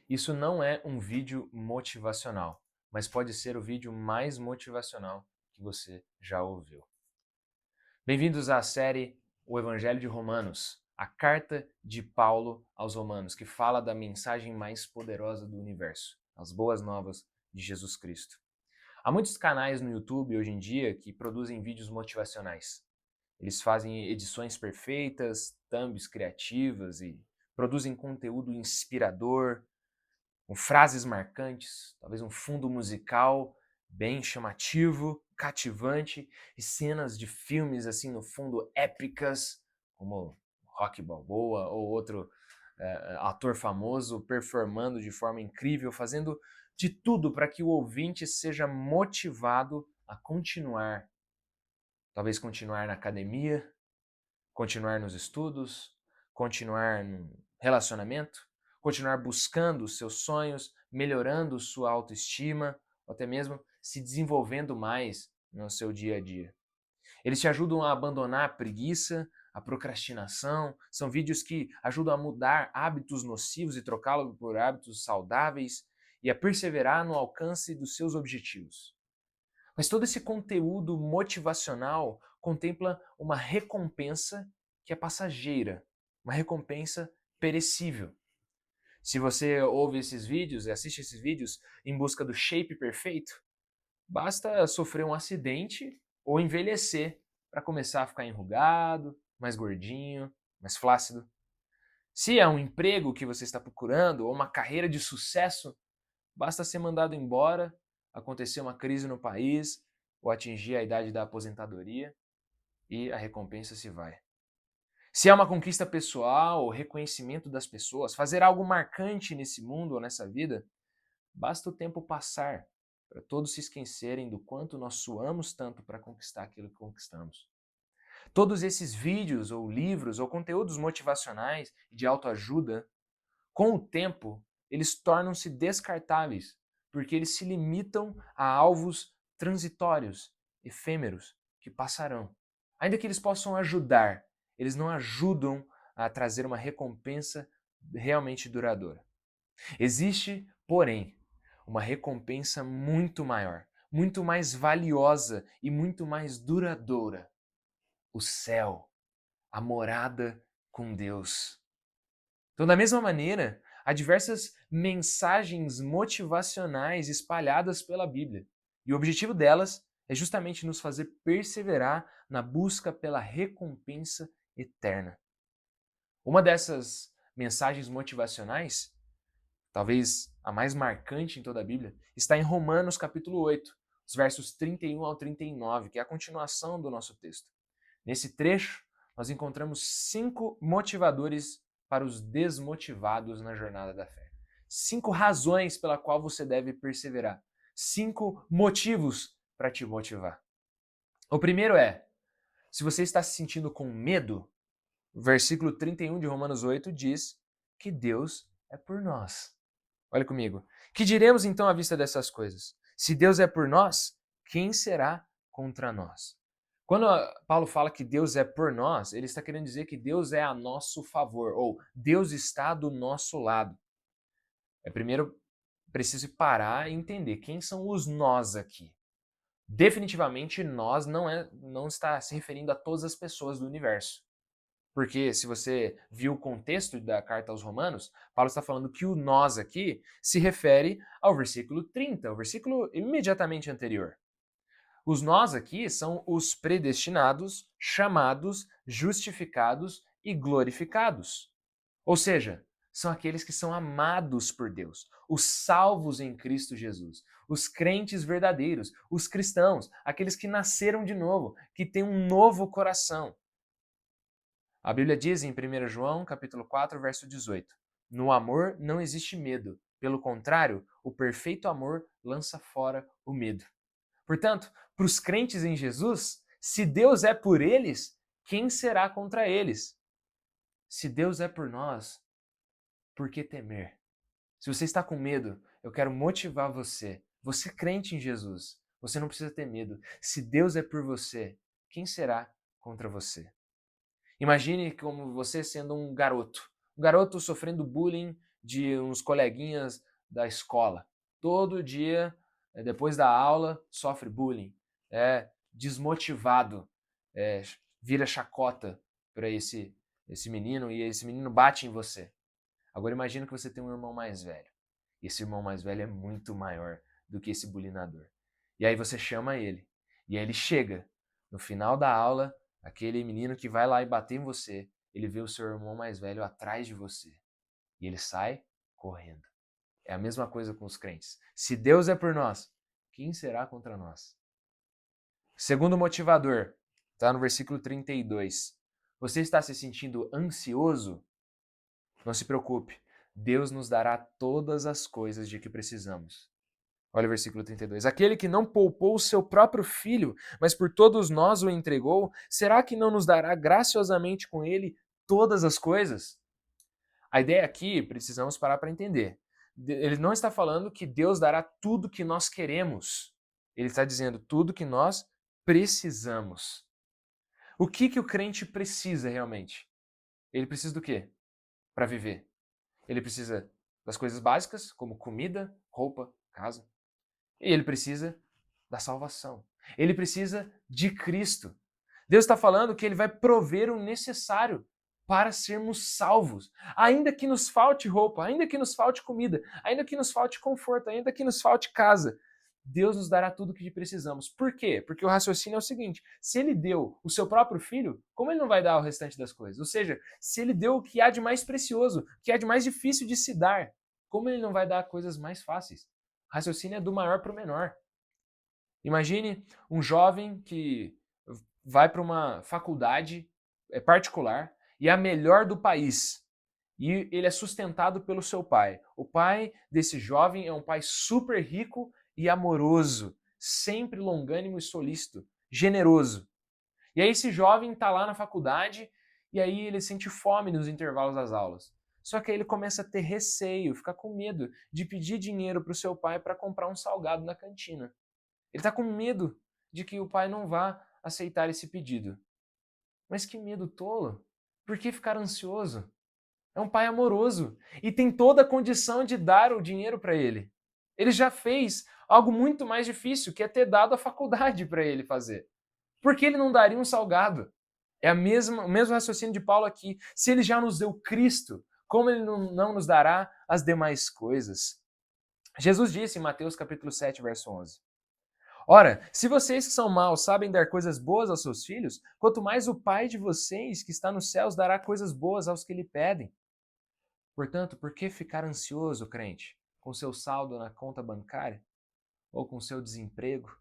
Isso não é um vídeo motivacional, mas pode ser o vídeo mais motivacional que você já ouviu. Bem-vindos à série O Evangelho de Romanos, a carta de Paulo aos Romanos, que fala da mensagem mais poderosa do universo, as boas novas de Jesus Cristo. Há muitos canais no YouTube hoje em dia que produzem vídeos motivacionais. Eles fazem edições perfeitas, thumbs criativas e produzem conteúdo inspirador, com frases marcantes, talvez um fundo musical bem chamativo, cativante e cenas de filmes assim no fundo épicas, como Rocky Balboa ou outro ator famoso performando de forma incrível, fazendo de tudo para que o ouvinte seja motivado a continuar, talvez continuar na academia, continuar nos estudos, continuar no relacionamento, continuar buscando os seus sonhos, melhorando sua autoestima, ou até mesmo se desenvolvendo mais no seu dia a dia. Eles te ajudam a abandonar a preguiça, a procrastinação, são vídeos que ajudam a mudar hábitos nocivos e trocá-los por hábitos saudáveis e a perseverar no alcance dos seus objetivos. Mas todo esse conteúdo motivacional contempla uma recompensa que é passageira, uma recompensa perecível. Se você ouve esses vídeos e assiste esses vídeos em busca do shape perfeito, basta sofrer um acidente ou envelhecer para começar a ficar enrugado, mais gordinho, mais flácido. Se é um emprego que você está procurando ou uma carreira de sucesso, basta ser mandado embora, acontecer uma crise no país ou atingir a idade da aposentadoria e a recompensa se vai. Se é uma conquista pessoal ou reconhecimento das pessoas, fazer algo marcante nesse mundo ou nessa vida, basta o tempo passar para todos se esquecerem do quanto nós suamos tanto para conquistar aquilo que conquistamos. Todos esses vídeos ou livros ou conteúdos motivacionais e de autoajuda, com o tempo, eles tornam-se descartáveis, porque eles se limitam a alvos transitórios, efêmeros, que passarão. Ainda que eles possam ajudar, eles não ajudam a trazer uma recompensa realmente duradoura. Existe, porém, uma recompensa muito maior, muito mais valiosa e muito mais duradoura: o céu, a morada com Deus. Então, da mesma maneira, há diversas mensagens motivacionais espalhadas pela Bíblia. E o objetivo delas é justamente nos fazer perseverar na busca pela recompensa eterna. Uma dessas mensagens motivacionais, talvez a mais marcante em toda a Bíblia, está em Romanos capítulo 8, os versos 31 ao 39, que é a continuação do nosso texto. Nesse trecho, nós encontramos 5 motivadores para os desmotivados na jornada da fé. 5 razões pela qual você deve perseverar. 5 motivos para te motivar. O primeiro é, se você está se sentindo com medo, o versículo 31 de Romanos 8 diz que Deus é por nós. Olha comigo. Que diremos então à vista dessas coisas? Se Deus é por nós, quem será contra nós? Quando Paulo fala que Deus é por nós, ele está querendo dizer que Deus é a nosso favor, ou Deus está do nosso lado. É primeiro preciso parar e entender quem são os nós aqui. Definitivamente nós não está se referindo a todas as pessoas do universo. Porque se você viu o contexto da carta aos Romanos, Paulo está falando que o nós aqui se refere ao versículo 30, o versículo imediatamente anterior. Os nós aqui são os predestinados, chamados, justificados e glorificados. Ou seja, são aqueles que são amados por Deus, os salvos em Cristo Jesus, os crentes verdadeiros, os cristãos, aqueles que nasceram de novo, que têm um novo coração. A Bíblia diz em 1 João, capítulo 4, verso 18: No amor não existe medo, pelo contrário, o perfeito amor lança fora o medo. Portanto, para os crentes em Jesus, se Deus é por eles, quem será contra eles? Se Deus é por nós, por que temer? Se você está com medo, eu quero motivar você. Você crente em Jesus, você não precisa ter medo. Se Deus é por você, quem será contra você? Imagine como você sendo um garoto sofrendo bullying de uns coleguinhas da escola. Todo dia, depois da aula, sofre bullying, é desmotivado, vira chacota para esse menino e esse menino bate em você. Agora imagina que você tem um irmão mais velho. Esse irmão mais velho é muito maior do que esse bulinador. E aí você chama ele. E aí ele chega. No final da aula, aquele menino que vai lá e bater em você, ele vê o seu irmão mais velho atrás de você. E ele sai correndo. É a mesma coisa com os crentes. Se Deus é por nós, quem será contra nós? Segundo motivador, está no versículo 32. Você está se sentindo ansioso? Não se preocupe. Deus nos dará todas as coisas de que precisamos. Olha o versículo 32. Aquele que não poupou o seu próprio filho, mas por todos nós o entregou, será que não nos dará graciosamente com ele todas as coisas? A ideia aqui, precisamos parar para entender. Ele não está falando que Deus dará tudo que nós queremos. Ele está dizendo tudo que nós precisamos. O que o crente precisa realmente? Ele precisa do quê? Para viver. Ele precisa das coisas básicas, como comida, roupa, casa. E ele precisa da salvação. Ele precisa de Cristo. Deus está falando que ele vai prover o necessário para sermos salvos. Ainda que nos falte roupa, ainda que nos falte comida, ainda que nos falte conforto, ainda que nos falte casa, Deus nos dará tudo o que precisamos. Por quê? Porque o raciocínio é o seguinte: se ele deu o seu próprio filho, como ele não vai dar o restante das coisas? Ou seja, se ele deu o que há de mais precioso, o que há de mais difícil de se dar, como ele não vai dar coisas mais fáceis? O raciocínio é do maior para o menor. Imagine um jovem que vai para uma faculdade particular e é a melhor do país. E ele é sustentado pelo seu pai. O pai desse jovem é um pai super rico e amoroso, sempre longânimo e solícito, generoso. E aí esse jovem está lá na faculdade e aí ele sente fome nos intervalos das aulas. Só que aí ele começa a ter receio, fica com medo de pedir dinheiro para o seu pai para comprar um salgado na cantina. Ele está com medo de que o pai não vá aceitar esse pedido. Mas que medo tolo! Por que ficar ansioso? É um pai amoroso e tem toda a condição de dar o dinheiro para ele. Ele já fez algo muito mais difícil, que é ter dado a faculdade para ele fazer. Por que ele não daria um salgado? É o mesmo raciocínio de Paulo aqui. Se ele já nos deu Cristo, como ele não nos dará as demais coisas? Jesus disse em Mateus capítulo 7, verso 11. Ora, se vocês que são maus sabem dar coisas boas aos seus filhos, quanto mais o Pai de vocês que está nos céus dará coisas boas aos que lhe pedem. Portanto, por que ficar ansioso, crente, com seu saldo na conta bancária? Ou com seu desemprego?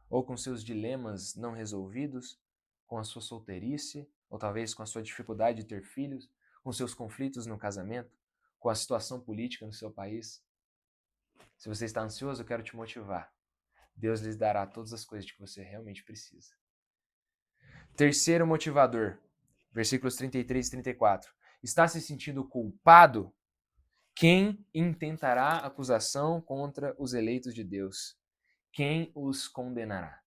Ou com seus dilemas não resolvidos? Com a sua solteirice? Ou talvez com a sua dificuldade de ter filhos? Com seus conflitos no casamento? Com a situação política no seu país? Se você está ansioso, eu quero te motivar. Deus lhes dará todas as coisas de que você realmente precisa. Terceiro motivador, versículos 33 e 34. Está se sentindo culpado? Quem intentará acusação contra os eleitos de Deus? Quem os condenará?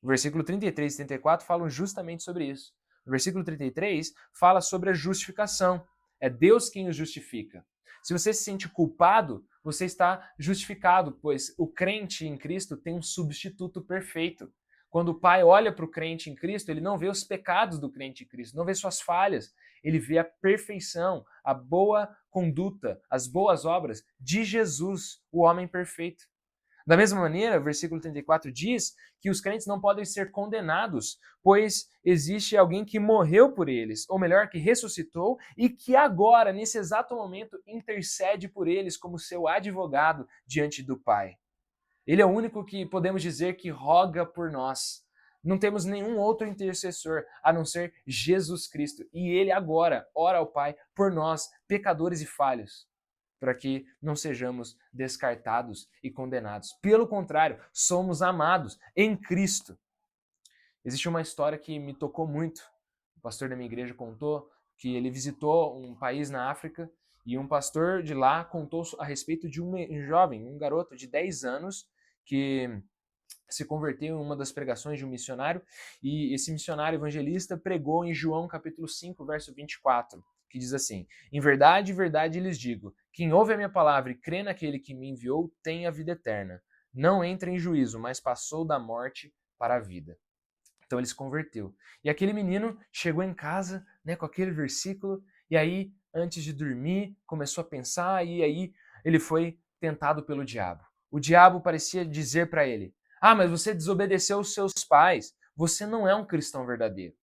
O versículo 33 e 34 falam justamente sobre isso. O versículo 33 fala sobre a justificação. É Deus quem os justifica. Se você se sente culpado, você está justificado, pois o crente em Cristo tem um substituto perfeito. Quando o Pai olha para o crente em Cristo, ele não vê os pecados do crente em Cristo, não vê suas falhas, ele vê a perfeição, a boa conduta, as boas obras de Jesus, o homem perfeito. Da mesma maneira, o versículo 34 diz que os crentes não podem ser condenados, pois existe alguém que morreu por eles, ou melhor, que ressuscitou e que agora, nesse exato momento, intercede por eles como seu advogado diante do Pai. Ele é o único que podemos dizer que roga por nós. Não temos nenhum outro intercessor a não ser Jesus Cristo. E ele agora ora ao Pai por nós, pecadores e falhos, para que não sejamos descartados e condenados. Pelo contrário, somos amados em Cristo. Existe uma história que me tocou muito. O pastor da minha igreja contou que ele visitou um país na África e um pastor de lá contou a respeito de um jovem, um garoto de 10 anos que se converteu em uma das pregações de um missionário, e esse missionário evangelista pregou em João capítulo 5, verso 24, que diz assim: em verdade lhes digo, Quem ouve a minha palavra e crê naquele que me enviou tem a vida eterna. Não entra em juízo, mas passou da morte para a vida. Então ele se converteu. E aquele menino chegou em casa, né, com aquele versículo, e aí, antes de dormir, começou a pensar, e aí ele foi tentado pelo diabo. O diabo parecia dizer para ele: Ah, mas você desobedeceu os seus pais, você não é um cristão verdadeiro.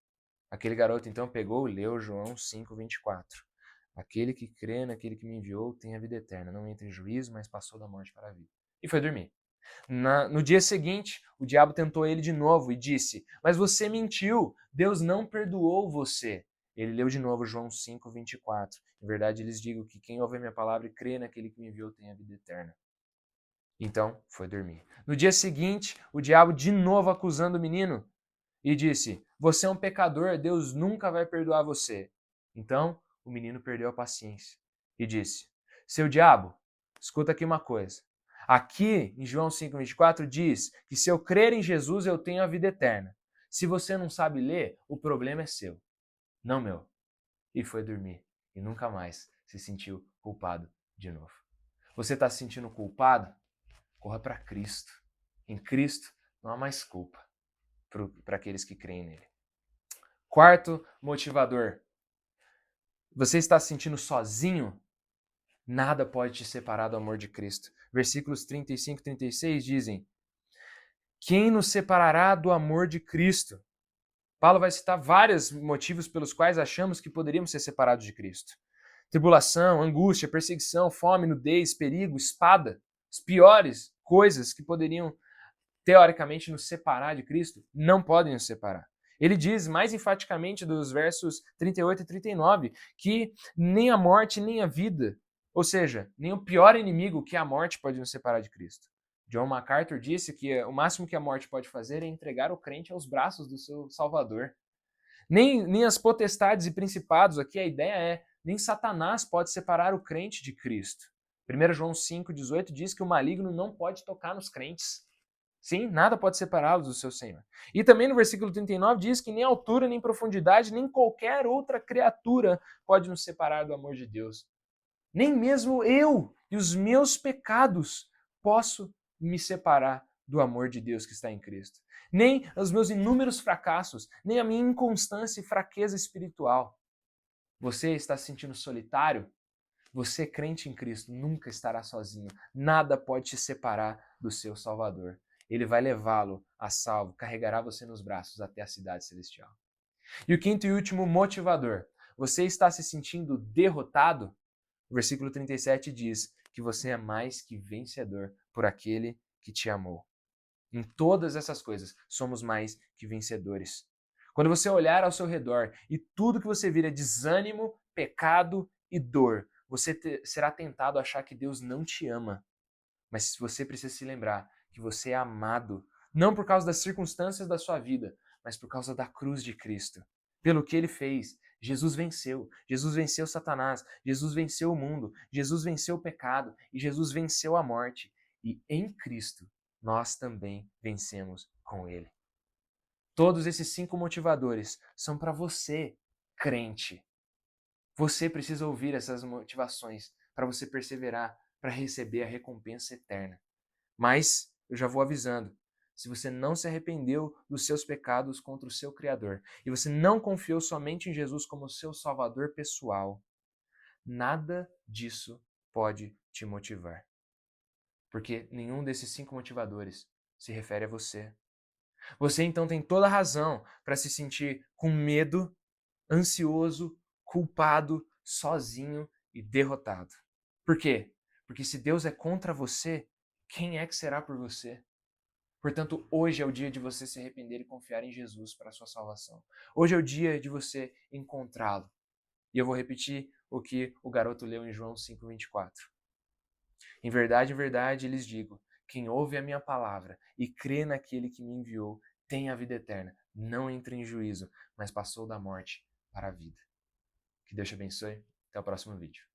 Aquele garoto então pegou e leu João 5:24. Aquele que crê naquele que me enviou tem a vida eterna, não entra em juízo, mas passou da morte para a vida. E foi dormir. No dia seguinte, o diabo tentou ele de novo e disse: Mas você mentiu, Deus não perdoou você. Ele leu de novo João 5:24. Em verdade, lhes digo que quem ouve a minha palavra e crê naquele que me enviou tem a vida eterna. Então, foi dormir. No dia seguinte, o diabo de novo acusando o menino e disse: Você é um pecador, Deus nunca vai perdoar você. Então, o menino perdeu a paciência e disse: Seu diabo, escuta aqui uma coisa. Aqui em João 5:24 diz que se eu crer em Jesus eu tenho a vida eterna. Se você não sabe ler, o problema é seu, não meu. E foi dormir e nunca mais se sentiu culpado de novo. Você está se sentindo culpado? Corra para Cristo. Em Cristo não há mais culpa para aqueles que creem nele. Quarto motivador. Você está se sentindo sozinho? Nada pode te separar do amor de Cristo. Versículos 35 e 36 dizem: Quem nos separará do amor de Cristo? Paulo vai citar vários motivos pelos quais achamos que poderíamos ser separados de Cristo. Tribulação, angústia, perseguição, fome, nudez, perigo, espada. As piores coisas que poderiam, teoricamente, nos separar de Cristo, não podem nos separar. Ele diz mais enfaticamente dos versos 38 e 39 que nem a morte nem a vida, ou seja, nem o pior inimigo que é a morte pode nos separar de Cristo. John MacArthur disse que o máximo que a morte pode fazer é entregar o crente aos braços do seu Salvador. Nem as potestades e principados, aqui a ideia é, nem Satanás pode separar o crente de Cristo. 1 João 5,18 diz que o maligno não pode tocar nos crentes. Sim, nada pode separá-los do seu Senhor. E também no versículo 39 diz que nem altura, nem profundidade, nem qualquer outra criatura pode nos separar do amor de Deus. Nem mesmo eu e os meus pecados posso me separar do amor de Deus que está em Cristo. Nem os meus inúmeros fracassos, nem a minha inconstância e fraqueza espiritual. Você está se sentindo solitário? Você, crente em Cristo, nunca estará sozinho. Nada pode te separar do seu Salvador. Ele vai levá-lo a salvo, carregará você nos braços até a cidade celestial. E o quinto e último motivador. Você está se sentindo derrotado? O versículo 37 diz que você é mais que vencedor por aquele que te amou. Em todas essas coisas, somos mais que vencedores. Quando você olhar ao seu redor e tudo que você vira é desânimo, pecado e dor, você será tentado a achar que Deus não te ama. Mas você precisa se lembrar que você é amado, não por causa das circunstâncias da sua vida, mas por causa da cruz de Cristo. Pelo que ele fez, Jesus venceu. Jesus venceu Satanás. Jesus venceu o mundo. Jesus venceu o pecado. E Jesus venceu a morte. E em Cristo, nós também vencemos com ele. Todos esses 5 motivadores são para você, crente. Você precisa ouvir essas motivações para você perseverar, para receber a recompensa eterna. Mas eu já vou avisando, se você não se arrependeu dos seus pecados contra o seu Criador e você não confiou somente em Jesus como seu Salvador pessoal, nada disso pode te motivar. Porque nenhum desses 5 motivadores se refere a você. Você então tem toda a razão para se sentir com medo, ansioso, culpado, sozinho e derrotado. Por quê? Porque se Deus é contra você, quem é que será por você? Portanto, hoje é o dia de você se arrepender e confiar em Jesus para a sua salvação. Hoje é o dia de você encontrá-lo. E eu vou repetir o que o garoto leu em João 5:24. Em verdade, lhes digo, quem ouve a minha palavra e crê naquele que me enviou tem a vida eterna. Não entra em juízo, mas passou da morte para a vida. Que Deus te abençoe. Até o próximo vídeo.